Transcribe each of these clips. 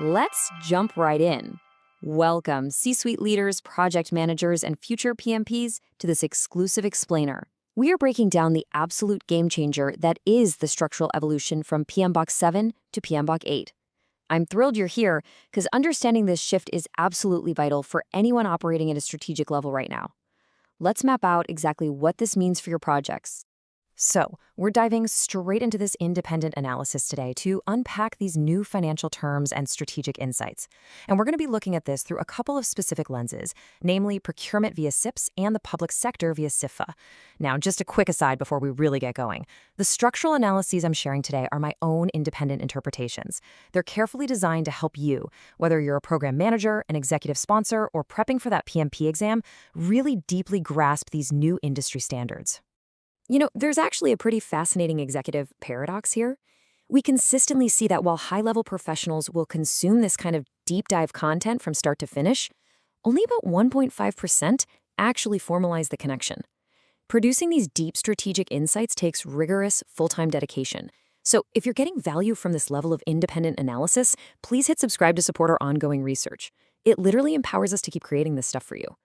Let's jump right in. Welcome, C-suite leaders, project managers, and future PMPs to this exclusive explainer. We are breaking down the absolute game changer that is the structural evolution from pmboK 7 to pmboK 8. I'm thrilled you're here because understanding this shift is absolutely vital for anyone operating at a strategic level right now. Let's map out exactly what this means for your projects. So, we're diving straight into this independent analysis today to unpack these new financial terms and strategic insights. And we're going to be looking at this through a couple of specific lenses, namely procurement via CIPS and the public sector via CIPFA. Now, just a quick aside before we really get going. The structural analyses I'm sharing today are my own independent interpretations. They're carefully designed to help you, whether you're a program manager, an executive sponsor, or prepping for that PMP exam, really deeply grasp these new industry standards. There's actually a pretty fascinating executive paradox here. We consistently see that while high-level professionals will consume this kind of deep dive content from start to finish, only about 1.5% actually formalize the connection. Producing these deep strategic insights takes rigorous, full-time dedication. So if you're getting value from this level of independent analysis, please hit subscribe to support our ongoing research. It literally empowers us to keep creating this stuff for you.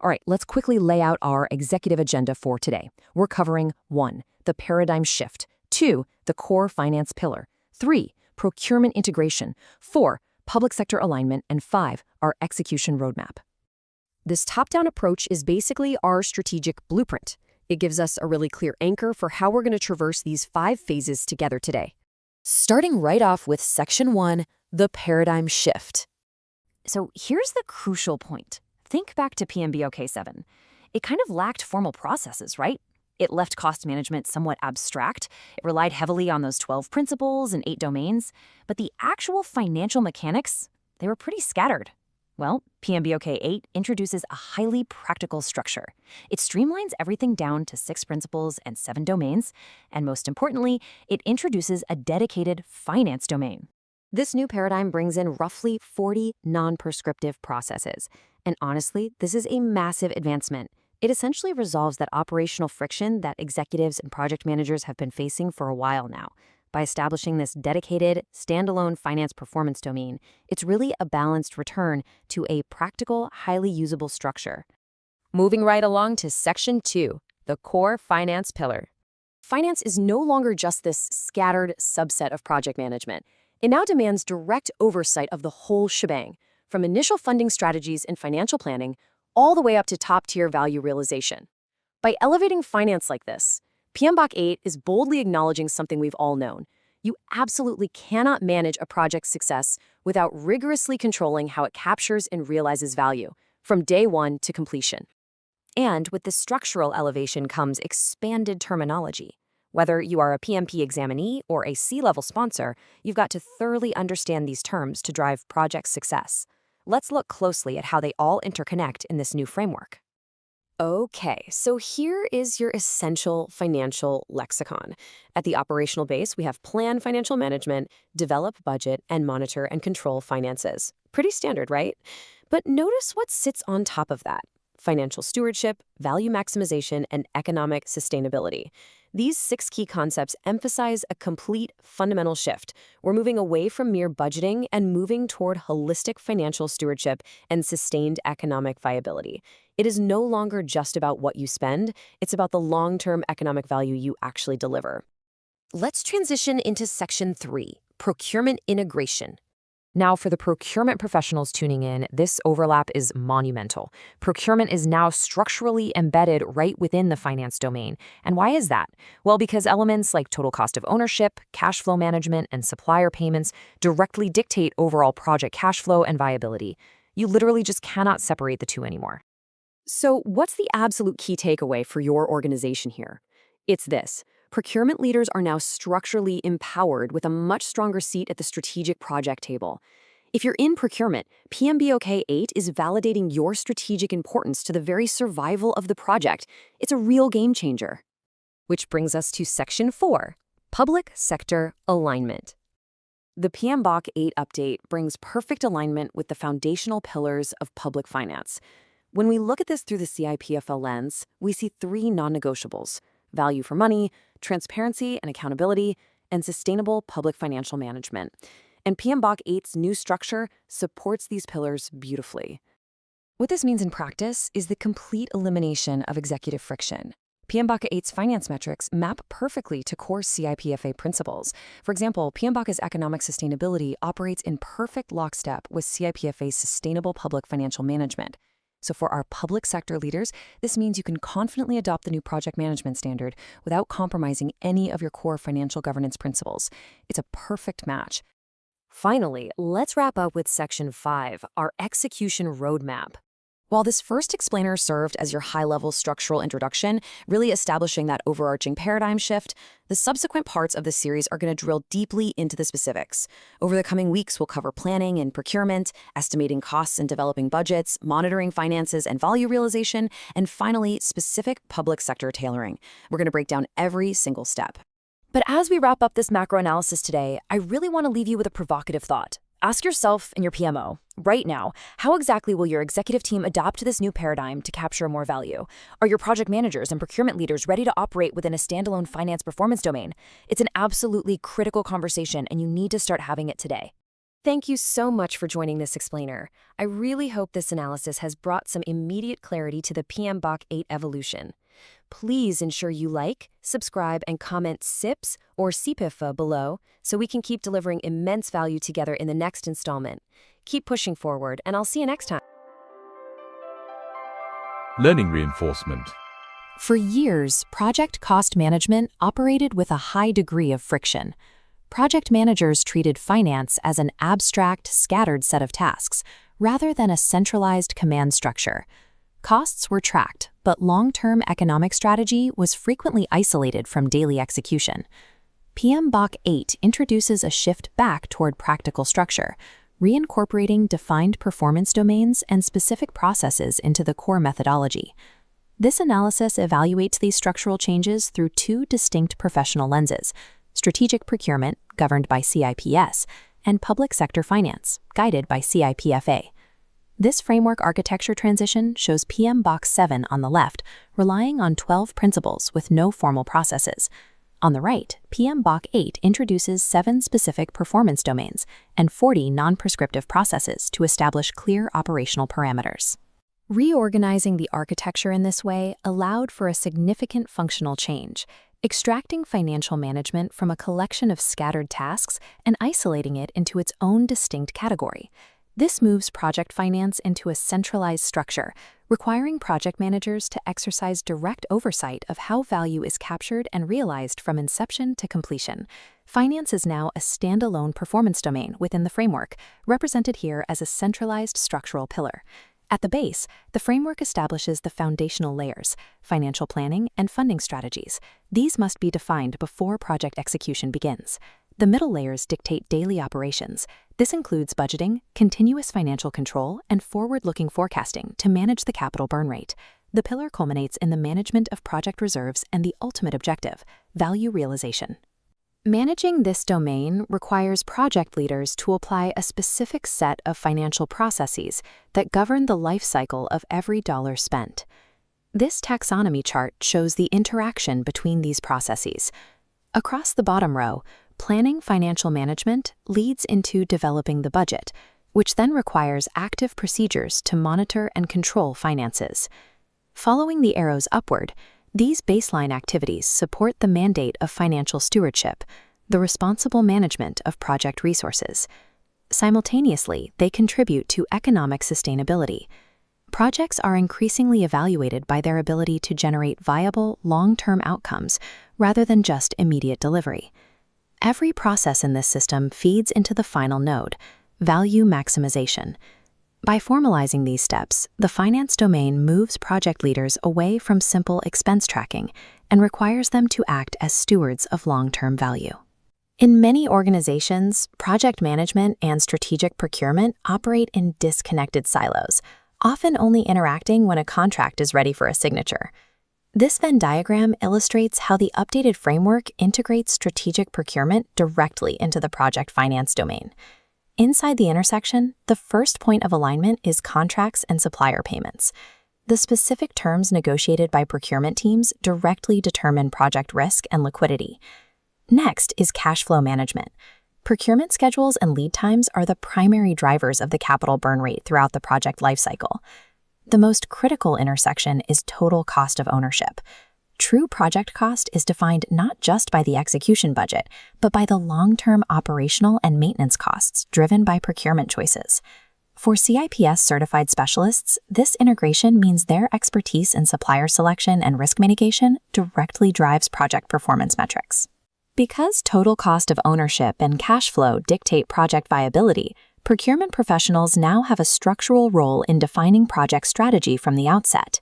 All right, let's quickly lay out our executive agenda for today. We're covering 1, the paradigm shift, 2, the core finance pillar, 3, procurement integration, 4, public sector alignment, and 5, our execution roadmap. This top-down approach is basically our strategic blueprint. It gives us a really clear anchor for how we're going to traverse these 5 phases together today. Starting right off with Section 1, the paradigm shift. So here's the crucial point. Think back to pmboK 7. It kind of lacked formal processes, right? It left cost management somewhat abstract. It relied heavily on those 12 principles and 8 domains. But the actual financial mechanics, they were pretty scattered. Well, pmboK 8 introduces a highly practical structure. It streamlines everything down to 6 principles and 7 domains. And most importantly, it introduces a dedicated finance domain. This new paradigm brings in roughly 40 non-prescriptive processes. And honestly, this is a massive advancement. It essentially resolves that operational friction that executives and project managers have been facing for a while now. By establishing this dedicated, standalone finance performance domain, it's really a balanced return to a practical, highly usable structure. Moving right along to Section 2, the core finance pillar. Finance is no longer just this scattered subset of project management. It now demands direct oversight of the whole shebang, from initial funding strategies and financial planning, all the way up to top-tier value realization. By elevating finance like this, pmboK 8 is boldly acknowledging something we've all known. You absolutely cannot manage a project's success without rigorously controlling how it captures and realizes value, from day one to completion. And with this structural elevation comes expanded terminology. Whether you are a PMP examinee or a C-level sponsor, you've got to thoroughly understand these terms to drive project success. Let's look closely at how they all interconnect in this new framework. Okay, so here is your essential financial lexicon. At the operational base, we have plan financial management, develop budget, and monitor and control finances. Pretty standard, right? But notice what sits on top of that: financial stewardship, value maximization, and economic sustainability. These 6 key concepts emphasize a complete fundamental shift. We're moving away from mere budgeting and moving toward holistic financial stewardship and sustained economic viability. It is no longer just about what you spend, it's about the long-term economic value you actually deliver. Let's transition into Section 3, procurement integration. Now, for the procurement professionals tuning in, this overlap is monumental. Procurement is now structurally embedded right within the finance domain. And why is that? Well, because elements like total cost of ownership, cash flow management, and supplier payments directly dictate overall project cash flow and viability. You literally just cannot separate the two anymore. So, what's the absolute key takeaway for your organization here? It's this. Procurement leaders are now structurally empowered with a much stronger seat at the strategic project table. If you're in procurement, pmboK 8 is validating your strategic importance to the very survival of the project. It's a real game changer. Which brings us to Section 4, public sector alignment. The pmboK 8 update brings perfect alignment with the foundational pillars of public finance. When we look at this through the CIPFA lens, we see 3 non-negotiables: value for money, transparency and accountability, and sustainable public financial management. and pmboK 8's new structure supports these pillars beautifully. What this means in practice is the complete elimination of executive friction. pmboK 8's finance metrics map perfectly to core CIPFA principles. For example, pmboK's economic sustainability operates in perfect lockstep with CIPFA's sustainable public financial management. So for our public sector leaders, this means you can confidently adopt the new project management standard without compromising any of your core financial governance principles. It's a perfect match. Finally, let's wrap up with Section 5, our execution roadmap. While this first explainer served as your high-level structural introduction, really establishing that overarching paradigm shift, the subsequent parts of the series are going to drill deeply into the specifics. Over the coming weeks, we'll cover planning and procurement, estimating costs and developing budgets, monitoring finances and value realization, and finally, specific public sector tailoring. We're going to break down every single step. But as we wrap up this macro analysis today, I really want to leave you with a provocative thought. Ask yourself and your PMO, right now, how exactly will your executive team adapt to this new paradigm to capture more value? Are your project managers and procurement leaders ready to operate within a standalone finance performance domain? It's an absolutely critical conversation, and you need to start having it today. Thank you so much for joining this explainer. I really hope this analysis has brought some immediate clarity to the pmboK 8 evolution. Please ensure you like, subscribe, and comment CIPS or CIPFA below so we can keep delivering immense value together in the next installment. Keep pushing forward, and I'll see you next time. Learning reinforcement. For years, project cost management operated with a high degree of friction. Project managers treated finance as an abstract, scattered set of tasks, rather than a centralized command structure. Costs were tracked, but long-term economic strategy was frequently isolated from daily execution. pmboK 8 introduces a shift back toward practical structure, reincorporating defined performance domains and specific processes into the core methodology. This analysis evaluates these structural changes through two distinct professional lenses: strategic procurement, governed by CIPS, and public sector finance, guided by CIPFA. This framework architecture transition shows pmboK 7 on the left, relying on 12 principles with no formal processes. On the right, pmboK 8 introduces 7 specific performance domains and 40 non-prescriptive processes to establish clear operational parameters. Reorganizing the architecture in this way allowed for a significant functional change, extracting financial management from a collection of scattered tasks and isolating it into its own distinct category. This moves project finance into a centralized structure, requiring project managers to exercise direct oversight of how value is captured and realized from inception to completion. Finance is now a standalone performance domain within the framework, represented here as a centralized structural pillar. At the base, the framework establishes the foundational layers: financial planning and funding strategies. These must be defined before project execution begins. The middle layers dictate daily operations. This includes budgeting, continuous financial control, and forward-looking forecasting to manage the capital burn rate. The pillar culminates in the management of project reserves and the ultimate objective: value realization. Managing this domain requires project leaders to apply a specific set of financial processes that govern the life cycle of every dollar spent. This taxonomy chart shows the interaction between these processes. Across the bottom row, planning financial management leads into developing the budget, which then requires active procedures to monitor and control finances. Following the arrows upward, these baseline activities support the mandate of financial stewardship, the responsible management of project resources. Simultaneously, they contribute to economic sustainability. Projects are increasingly evaluated by their ability to generate viable, long-term outcomes rather than just immediate delivery. Every process in this system feeds into the final node: value maximization. By formalizing these steps, the finance domain moves project leaders away from simple expense tracking and requires them to act as stewards of long-term value. In many organizations, project management and strategic procurement operate in disconnected silos, often only interacting when a contract is ready for a signature. This Venn diagram illustrates how the updated framework integrates strategic procurement directly into the project finance domain. Inside the intersection, the first point of alignment is contracts and supplier payments. The specific terms negotiated by procurement teams directly determine project risk and liquidity. Next is cash flow management. Procurement schedules and lead times are the primary drivers of the capital burn rate throughout the project lifecycle. The most critical intersection is total cost of ownership. True project cost is defined not just by the execution budget, but by the long-term operational and maintenance costs driven by procurement choices. For CIPS certified specialists, this integration means their expertise in supplier selection and risk mitigation directly drives project performance metrics. Because total cost of ownership and cash flow dictate project viability, procurement professionals now have a structural role in defining project strategy from the outset.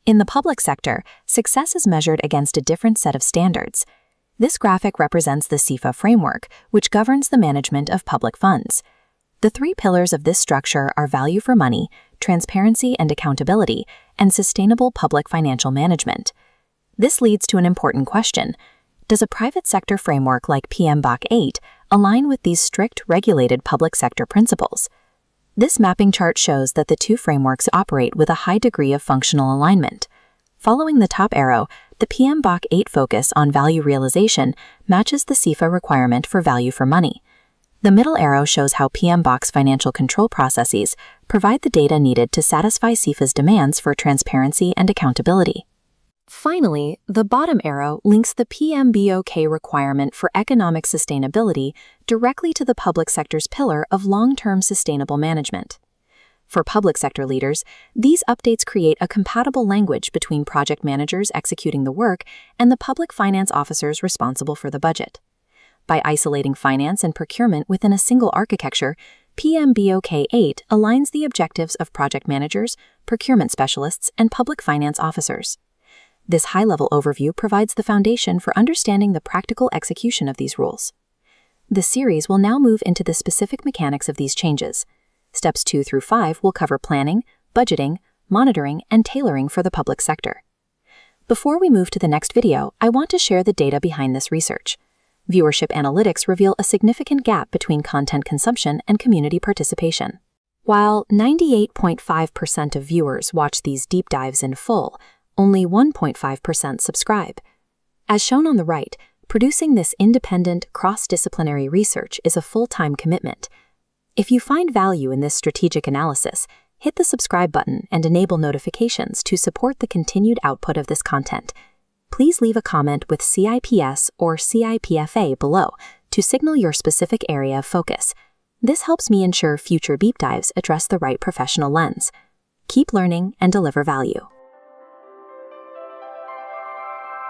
In the public sector, success is measured against a different set of standards. This graphic represents the CIPFA framework, which governs the management of public funds. The three pillars of this structure are value for money, transparency and accountability, and sustainable public financial management. This leads to an important question. Does a private sector framework like pmboK 8 align with these strict regulated public sector principles? This mapping chart shows that the two frameworks operate with a high degree of functional alignment. Following the top arrow, the pmboK 8 focus on value realization matches the CIPFA requirement for value for money. The middle arrow shows how pmboK's financial control processes provide the data needed to satisfy CIPFA's demands for transparency and accountability. Finally, the bottom arrow links the pmboK requirement for economic sustainability directly to the public sector's pillar of long-term sustainable management. For public sector leaders, these updates create a compatible language between project managers executing the work and the public finance officers responsible for the budget. By isolating finance and procurement within a single architecture, pmboK 8 aligns the objectives of project managers, procurement specialists, and public finance officers. This high-level overview provides the foundation for understanding the practical execution of these rules. The series will now move into the specific mechanics of these changes. Steps 2 through 5 will cover planning, budgeting, monitoring, and tailoring for the public sector. Before we move to the next video, I want to share the data behind this research. Viewership analytics reveal a significant gap between content consumption and community participation. While 98.5% of viewers watch these deep dives in full, only 1.5% subscribe. As shown on the right, producing this independent, cross-disciplinary research is a full-time commitment. If you find value in this strategic analysis, hit the subscribe button and enable notifications to support the continued output of this content. Please leave a comment with CIPS or CIPFA below to signal your specific area of focus. This helps me ensure future deep dives address the right professional lens. Keep learning and deliver value.